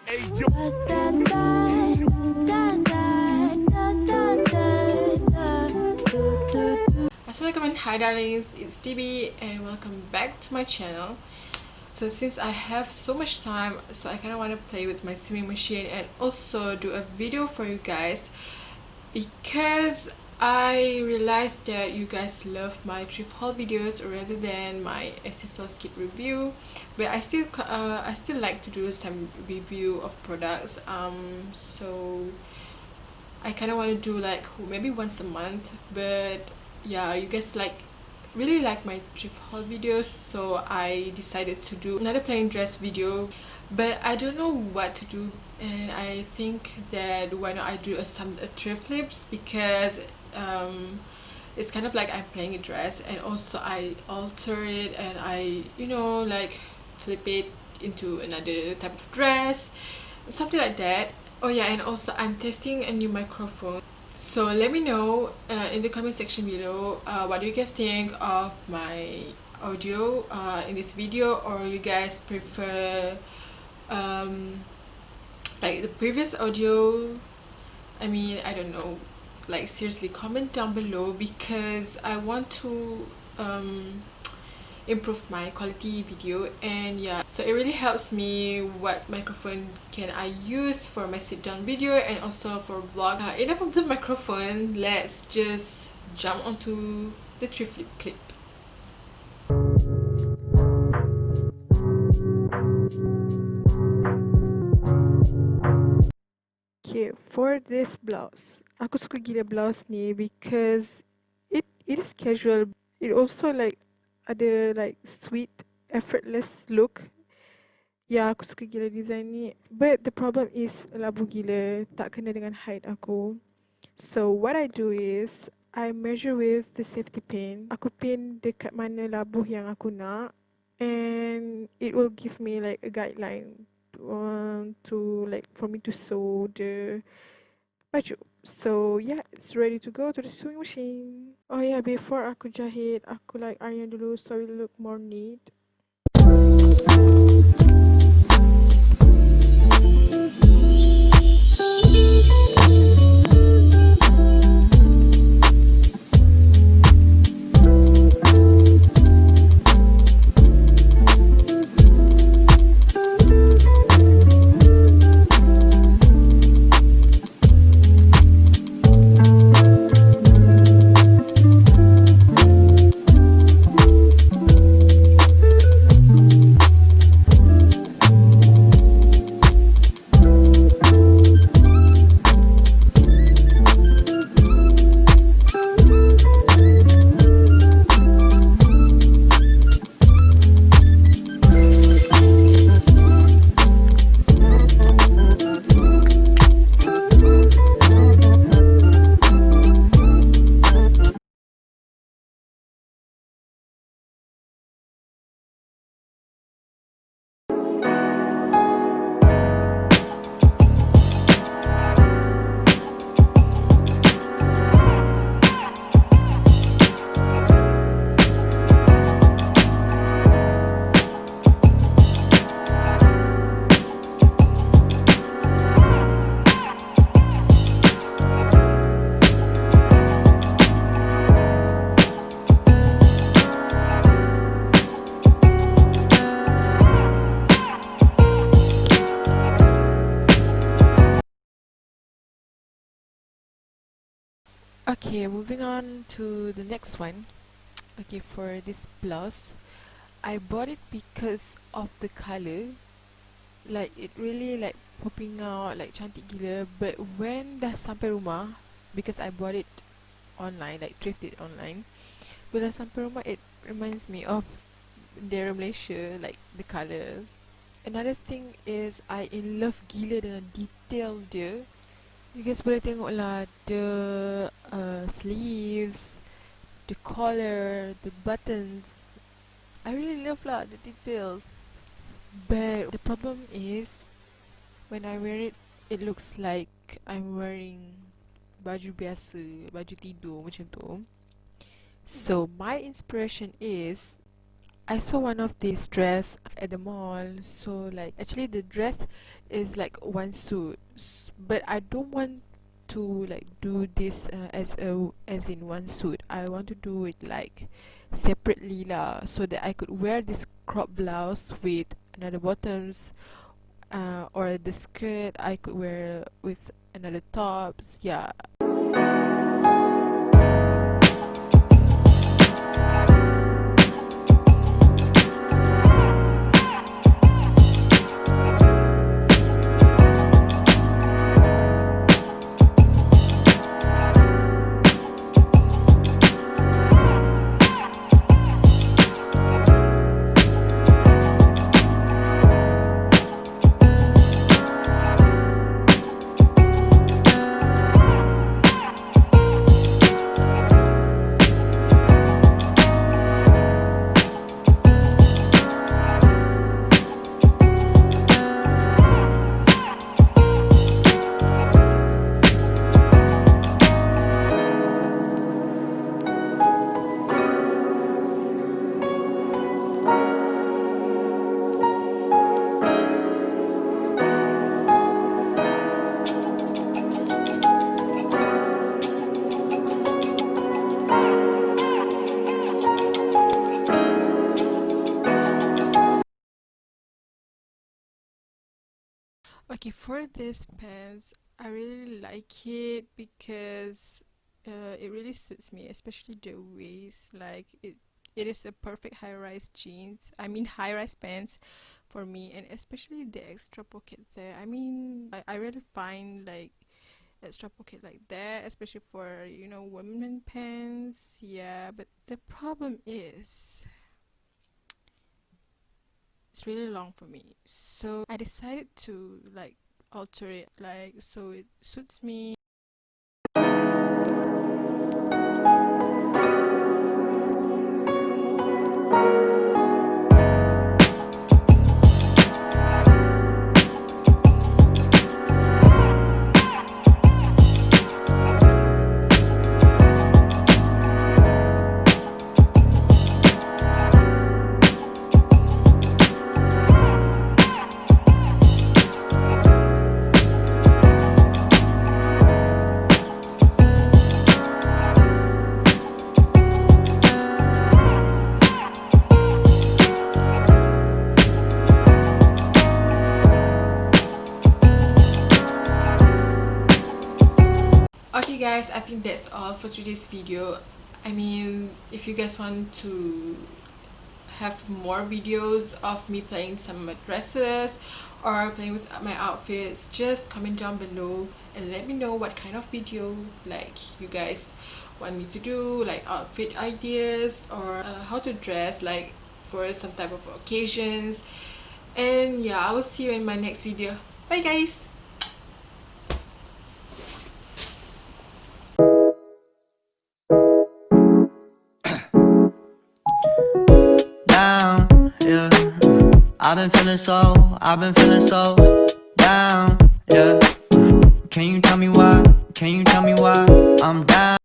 Assalamualaikum, hi darlings, it's DB and welcome back to my channel. So since I have so much time, so I kind of want to play with my sewing machine and also do a video for you guys, because I realized that you guys love my thrift haul videos rather than my accessories kit review. But I still like to do some review of products. So I kind of want to do like maybe once a month. But yeah, you guys really like my thrift haul videos, so I decided to do another plain dress video. But I don't know what to do, and I think that why not I do a thrift flips, because it's kind of like I'm playing a dress and also I alter it and I like flip it into another type of dress, something like that. Oh yeah, and also I'm testing a new microphone. So let me know in the comment section below, what do you guys think of my audio in this video, or you guys prefer like the previous audio. I mean, I don't know, like seriously comment down below, because I want to improve my quality video. And yeah, so it really helps me what microphone can I use for my sit down video and also for vlog. Enough of the microphone, let's just jump onto the thrift flip clip. Okay, for this blouse, aku suka gila blouse ni because it is casual. It also like ada like sweet, effortless look. Ya, aku suka gila design ni. But the problem is labu gila, tak kena dengan height aku. So what I do is I measure with the safety pin. Aku pin dekat mana labuh yang aku nak, and it will give me like a guideline to like for me to sew the baju. So yeah, it's ready to go to the sewing machine. Oh yeah, before aku jahit, aku like iron dulu so it look more neat. Okay, moving on to the next one. Okay, for this blouse, I bought it because of the color. Like it really like popping out, like cantik gila. But when dah sampai rumah, because I bought it online, like thrifted online, when dah sampai rumah, it reminds me of daerah Malaysia, like the colours. Another thing is I in love gila dengan details dia. You guys boleh tengok lah the sleeves, the collar, the buttons. I really love lah the details. But the problem is when I wear it, it looks like I'm wearing baju biasa, baju tidur macam tu. So my inspiration is I saw one of these dress at the mall. So like actually the dress is like one suit, but I don't want to like do this as in one suit. I want to do it like separately lah, so that I could wear this crop blouse with another bottoms, or the skirt I could wear with another tops. Yeah. Okay, for this pants, I really like it because it really suits me, especially the waist. Like it is a perfect high-rise jeans. I mean high-rise pants for me, and especially the extra pocket there. I mean, I really find like extra pocket like that, especially for women pants. Yeah, but the problem is it's really long for me, so I decided to like alter it like so it suits me. Okay guys, I think that's all for today's video. I mean, if you guys want to have more videos of me playing some of my dresses or playing with my outfits, just comment down below and let me know what kind of video like you guys want me to do, like outfit ideas or how to dress like for some type of occasions. And yeah, I will see you in my next video. Bye guys. Down, yeah. I've been feeling so down, yeah. Can you tell me why? Can you tell me why I'm down?